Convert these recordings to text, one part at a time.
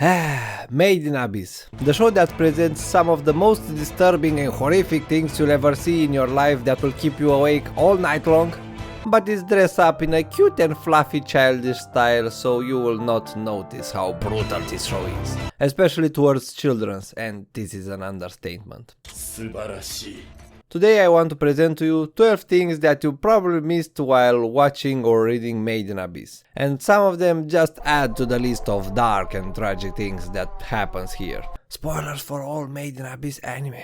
Made in Abyss, the show that presents some of the most disturbing and horrific things you'll ever see in your life that will keep you awake all night long, but is dressed up in a cute and fluffy childish style, so you will not notice how brutal this show is, especially towards children, and this is an understatement. Today I want to present to you 12 things that you probably missed while watching or reading Made in Abyss, and some of them just add to the list of dark and tragic things that happens here. Spoilers for all Made in Abyss anime.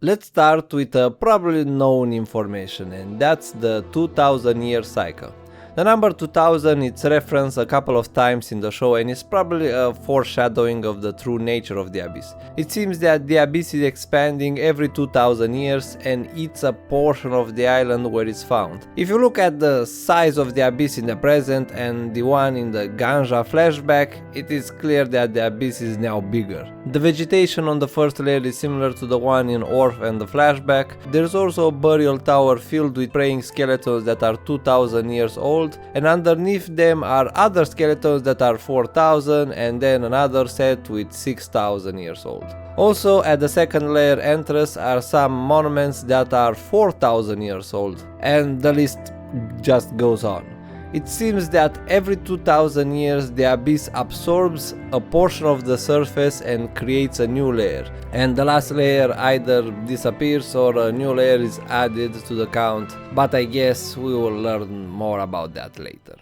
Let's start with a probably known information, and that's the 2000-year cycle. The number 2000 is referenced a couple of times in the show and is probably a foreshadowing of the true nature of the Abyss. It seems that the Abyss is expanding every 2000 years and eats a portion of the island where it's found. If you look at the size of the Abyss in the present and the one in the Ganja flashback, it is clear that the Abyss is now bigger. The vegetation on the first layer is similar to the one in Orph and the flashback. There's also a burial tower filled with praying skeletons that are 2000 years old, and underneath them are other skeletons that are 4000 and then another set with 6000 years old. Also at the second layer entrance are some monuments that are 4000 years old, and the list just goes on. It seems that every 2000 years the Abyss absorbs a portion of the surface and creates a new layer, and the last layer either disappears or a new layer is added to the count, but I guess we will learn more about that later.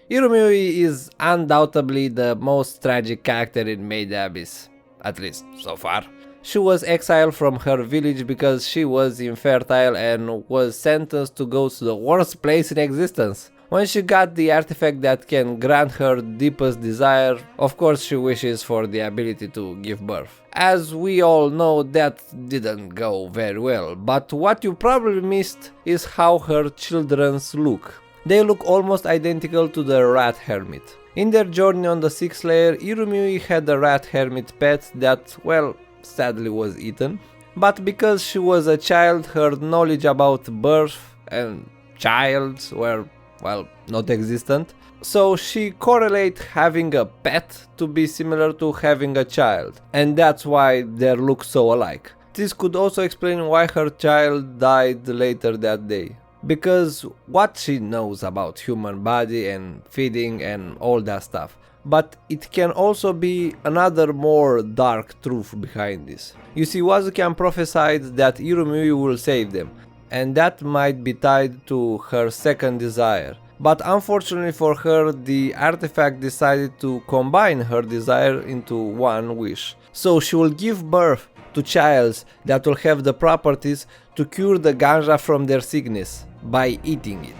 Irumyuui is undoubtedly the most tragic character in Made in Abyss, at least so far. She was exiled from her village because she was infertile and was sentenced to go to the worst place in existence. When she got the artifact that can grant her deepest desire, of course she wishes for the ability to give birth. As we all know, that didn't go very well, but what you probably missed is how her children look. They look almost identical to the rat hermit. In their journey on the 6th layer, Irumyuui had a rat hermit pet that, well, sadly was eaten, but because she was a child, her knowledge about birth and childs were, well, not existent, so she correlated having a pet to be similar to having a child, and that's why they look so alike. This could also explain why her child died later that day, because what she knows about human body and feeding and all that stuff. But it can also be another more dark truth behind this. You see, Wazukan prophesied that Irumyuui will save them, and that might be tied to her second desire. But unfortunately for her, the artifact decided to combine her desire into one wish. So she will give birth to childs that will have the properties to cure the Ganja from their sickness by eating it.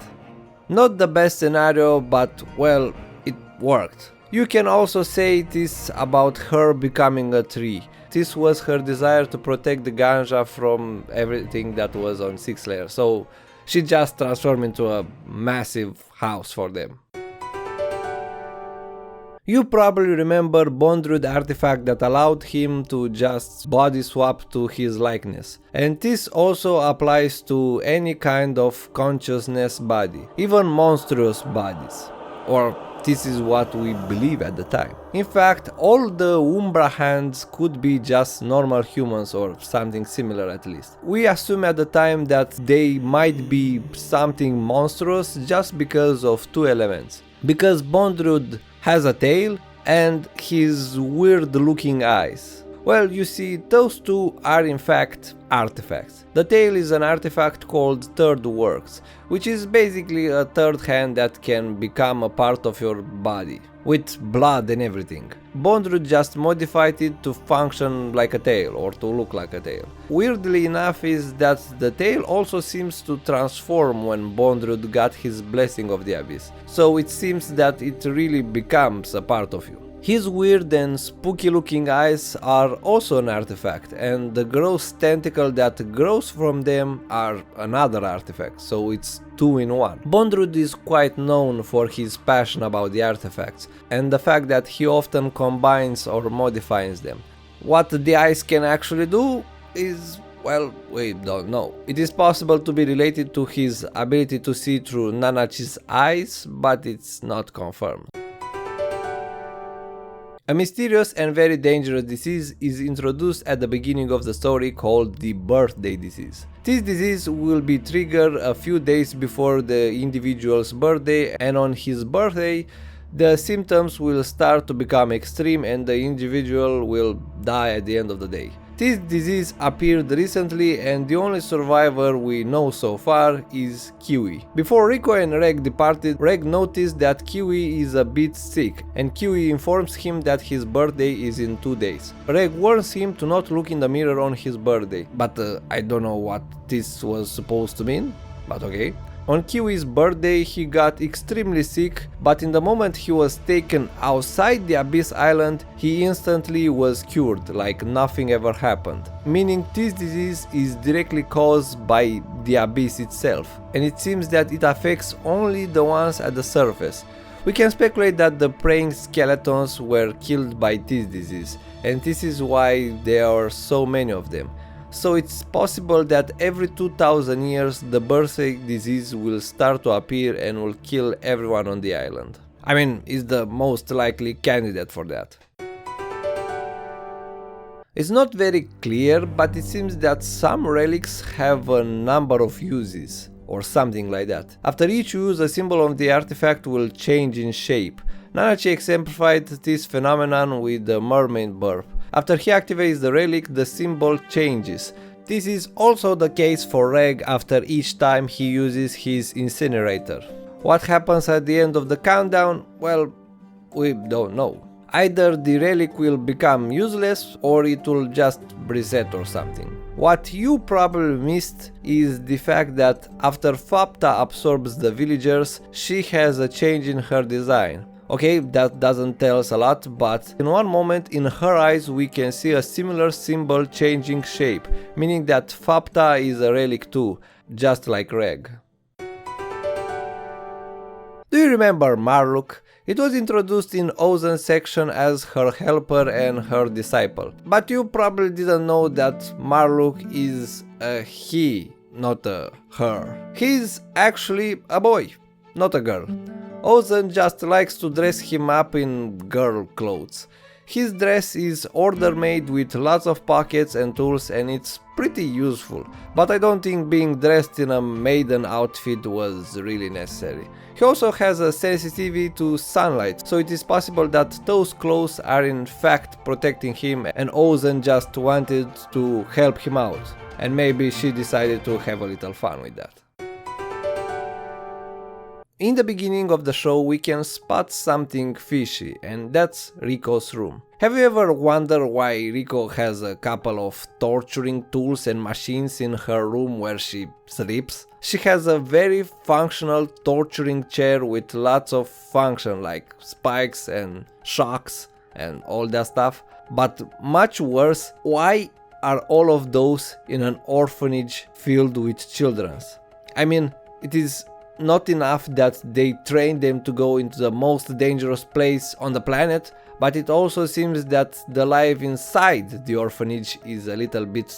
Not the best scenario, but well, it worked. You can also say this about her becoming a tree. This was her desire to protect the Ganja from everything that was on 6th layer, so she just transformed into a massive house for them. You probably remember Bondrewd artifact that allowed him to just body swap to his likeness, and this also applies to any kind of consciousness body, even monstrous bodies, or this is what we believe at the time. In fact, all the Umbra hands could be just normal humans or something similar at least. We assume at the time that they might be something monstrous just because of two elements. Because Bondrewd has a tail and his weird looking eyes. Well, you see, those two are in fact artifacts. The tail is an artifact called Third Works, which is basically a third hand that can become a part of your body, with blood and everything. Bondrewd just modified it to function like a tail, or to look like a tail. Weirdly enough is that the tail also seems to transform when Bondrewd got his blessing of the Abyss, so it seems that it really becomes a part of you. His weird and spooky looking eyes are also an artifact, and the gross tentacle that grows from them are another artifact, so it's two in one. Bondrewd is quite known for his passion about the artifacts, and the fact that he often combines or modifies them. What the eyes can actually do is Well, we don't know. It is possible to be related to his ability to see through Nanachi's eyes, but it's not confirmed. A mysterious and very dangerous disease is introduced at the beginning of the story called the birthday disease. This disease will be triggered a few days before the individual's birthday, and on his birthday the symptoms will start to become extreme and the individual will die at the end of the day. This disease appeared recently and the only survivor we know so far is Kiwi. Before Riko and Reg departed, Reg noticed that Kiwi is a bit sick and Kiwi informs him that his birthday is in 2 days. Reg warns him to not look in the mirror on his birthday, but I don't know what this was supposed to mean, but okay. On Kiwi's birthday he got extremely sick, but in the moment he was taken outside the Abyss Island, he instantly was cured, like nothing ever happened. Meaning this disease is directly caused by the Abyss itself, and it seems that it affects only the ones at the surface. We can speculate that the praying skeletons were killed by this disease, and this is why there are so many of them. So it's possible that every 2000 years the birthday disease will start to appear and will kill everyone on the island. I mean, is the most likely candidate for that. It's not very clear, but it seems that some relics have a number of uses, or something like that. After each use, a symbol of the artifact will change in shape. Nanachi exemplified this phenomenon with the mermaid burp. After he activates the relic, the symbol changes. This is also the case for Reg after each time he uses his incinerator. What happens at the end of the countdown? Well, we don't know. Either the relic will become useless or it will just reset or something. What you probably missed is the fact that after Fapta absorbs the villagers, she has a change in her design. Okay, that doesn't tell us a lot, but in one moment in her eyes we can see a similar symbol changing shape, meaning that Fapta is a relic too, just like Reg. Do you remember Marulk? It was introduced in Ozen's section as her helper and her disciple, but you probably didn't know that Marulk is a he, not a her. He's actually a boy, not a girl. Ozen just likes to dress him up in girl clothes. His dress is order-made with lots of pockets and tools and it's pretty useful, but I don't think being dressed in a maiden outfit was really necessary. He also has a sensitivity to sunlight, so it is possible that those clothes are in fact protecting him and Ozen just wanted to help him out, and maybe she decided to have a little fun with that. In the beginning of the show we can spot something fishy, and that's Riko's room. Have you ever wondered why Riko has a couple of torturing tools and machines in her room where she sleeps? She has a very functional torturing chair with lots of function like spikes and shocks and all that stuff. But much worse, why are all of those in an orphanage filled with children? I mean, it is not enough that they train them to go into the most dangerous place on the planet, but it also seems that the life inside the orphanage is a little bit,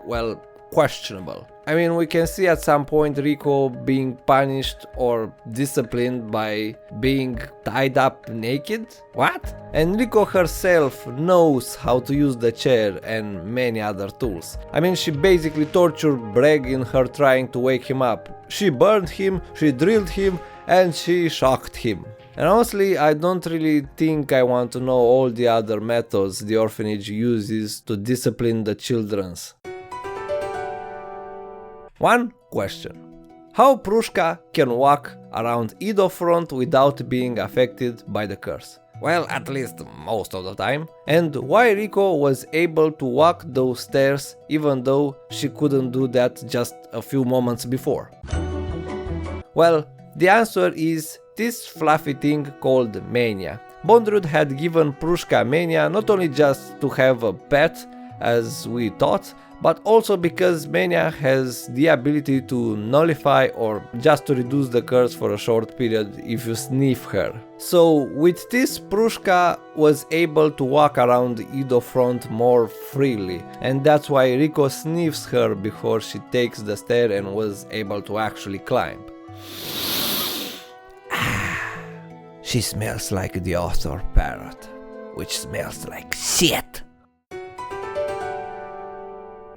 well, questionable. I mean, we can see at some point Riko being punished or disciplined by being tied up naked? What? And Riko herself knows how to use the chair and many other tools. I mean, she basically tortured Reg in her trying to wake him up. She burned him, she drilled him, and she shocked him. And honestly, I don't really think I want to know all the other methods the orphanage uses to discipline the childrens. One question. How Prushka can walk around Edo Front without being affected by the curse? Well, at least most of the time. And why Riko was able to walk those stairs even though she couldn't do that just a few moments before? Well, the answer is this fluffy thing called Meinya. Bondrewd had given Prushka Meinya not only just to have a pet, as we thought, but also because Meinya has the ability to nullify or just to reduce the curse for a short period if you sniff her. So with this, Prushka was able to walk around Edo front more freely, and that's why Riko sniffs her before she takes the stair and was able to actually climb. She smells like the author parrot, which smells like shit.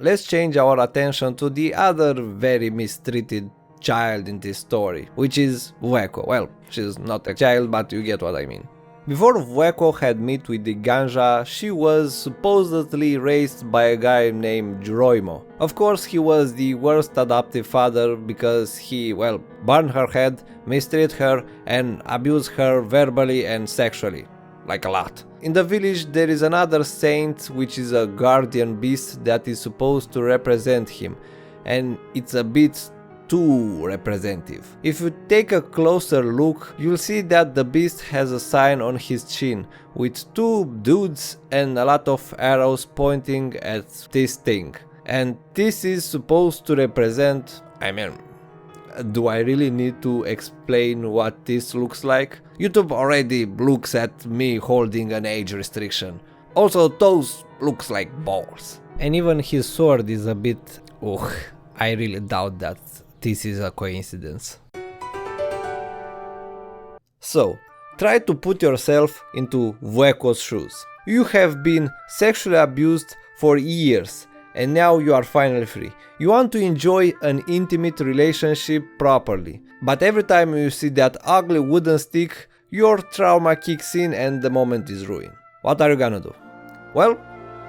Let's change our attention to the other very mistreated child in this story, which is Vueko. Well, she's not a child, but you get what I mean. Before Vueko had met with the Ganja, she was supposedly raised by a guy named Juroimoh. Of course, he was the worst adoptive father because he, well, burned her head, mistreated her, and abused her verbally and sexually. Like a lot. In the village there is another saint which is a guardian beast that is supposed to represent him, and it's a bit too representative. If you take a closer look, you'll see that the beast has a sign on his chin with two dudes and a lot of arrows pointing at this thing. And this is supposed to represent, do I really need to explain what this looks like? YouTube already looks at me holding an age restriction. Also, those looks like balls. And even his sword is a bit... Ugh, I really doubt that this is a coincidence. So, try to put yourself into Vueko's shoes. You have been sexually abused for years, and now you are finally free. You want to enjoy an intimate relationship properly, but every time you see that ugly wooden stick, your trauma kicks in and the moment is ruined. What are you gonna do? Well,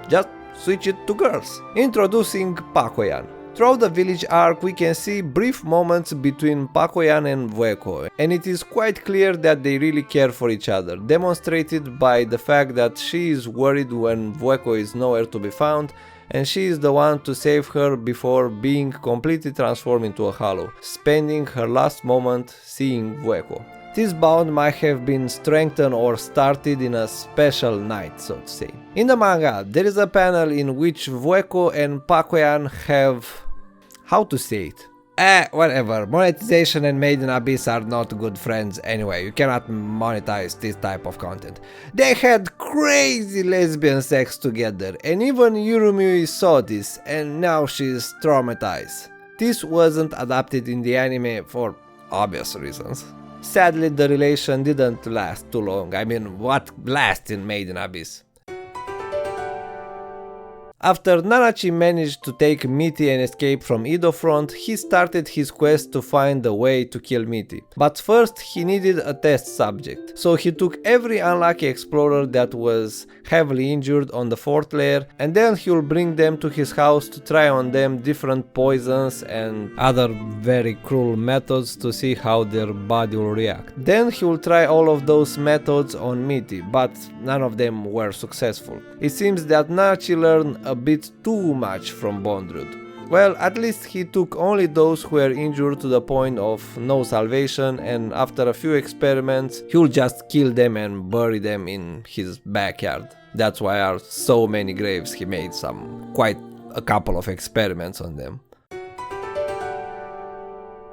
just switch it to girls. Introducing Pakoyan. Throughout the village arc we can see brief moments between Pakoyan and Vueko, and it is quite clear that they really care for each other, demonstrated by the fact that she is worried when Vueko is nowhere to be found, and she is the one to save her before being completely transformed into a hollow, spending her last moment seeing Vueko. This bond might have been strengthened or started in a special night, so to say. In the manga, there is a panel in which Vueko and Pakoyan have... how to say it? Whatever, monetization and Made in Abyss are not good friends anyway, you cannot monetize this type of content. They had crazy lesbian sex together, and even Irumyuui saw this, and now she's traumatized. This wasn't adapted in the anime for obvious reasons. Sadly, the relation didn't last too long. What lasts in Made in Abyss? After Nanachi managed to take Mitty and escape from Edo front, he started his quest to find a way to kill Mitty. But first he needed a test subject, so he took every unlucky explorer that was heavily injured on the 4th layer, and then he'll bring them to his house to try on them different poisons and other very cruel methods to see how their body will react. Then he'll try all of those methods on Mitty, but none of them were successful. It seems that Nanachi learned a bit too much from Bondrewd. Well, at least he took only those who were injured to the point of no salvation, and after a few experiments, he'll just kill them and bury them in his backyard. That's why there are so many graves. He made quite a couple of experiments on them.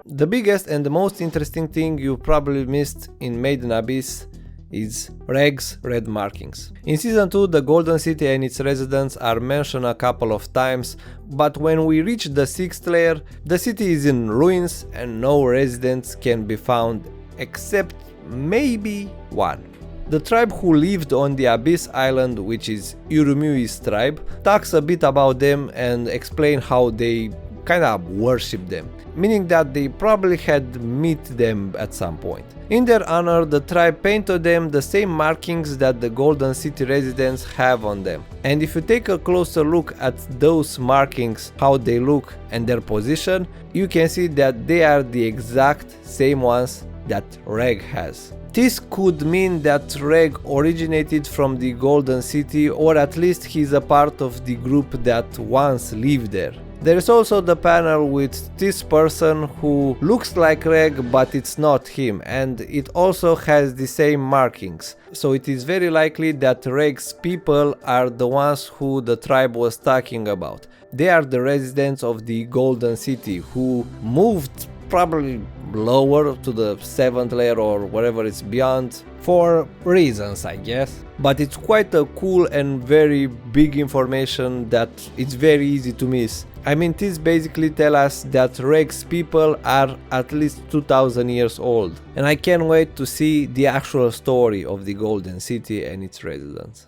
The biggest and the most interesting thing you probably missed in Made in Abyss is Reg's red markings. In season 2 the Golden City and its residents are mentioned a couple of times, but when we reach the 6th layer, the city is in ruins and no residents can be found except maybe one. The tribe who lived on the Abyss Island, which is Irumyuui's tribe, talks a bit about them and explain how they kinda worship them, meaning that they probably had met them at some point. In their honor, the tribe painted them the same markings that the Golden City residents have on them. And if you take a closer look at those markings, how they look and their position, you can see that they are the exact same ones that Reg has. This could mean that Reg originated from the Golden City, or at least he's a part of the group that once lived there. There is also the panel with this person who looks like Reg, but it's not him, and it also has the same markings. So it is very likely that Reg's people are the ones who the tribe was talking about. They are the residents of the Golden City who moved probably lower to the 7th layer or wherever it's beyond for reasons, I guess. But it's quite a cool and very big information that it's very easy to miss. I mean, this basically tell us that Rex people are at least 2000 years old, and I can't wait to see the actual story of the Golden City and its residents.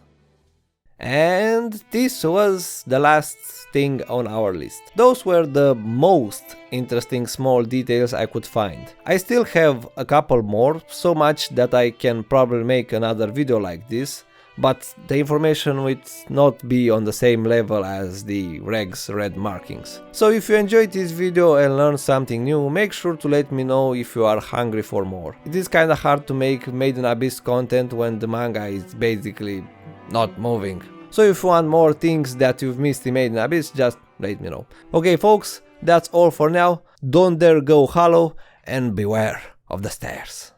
And this was the last thing on our list. Those were the most interesting small details I could find. I still have a couple more, so much that I can probably make another video like this, but the information would not be on the same level as the Reg's red markings. So if you enjoyed this video and learned something new, make sure to let me know if you are hungry for more. It is kinda hard to make Made in Abyss content when the manga is basically not moving. So if you want more things that you've missed in Made in Abyss, just let me know. Okay folks, that's all for now. Don't dare go hollow and beware of the stairs.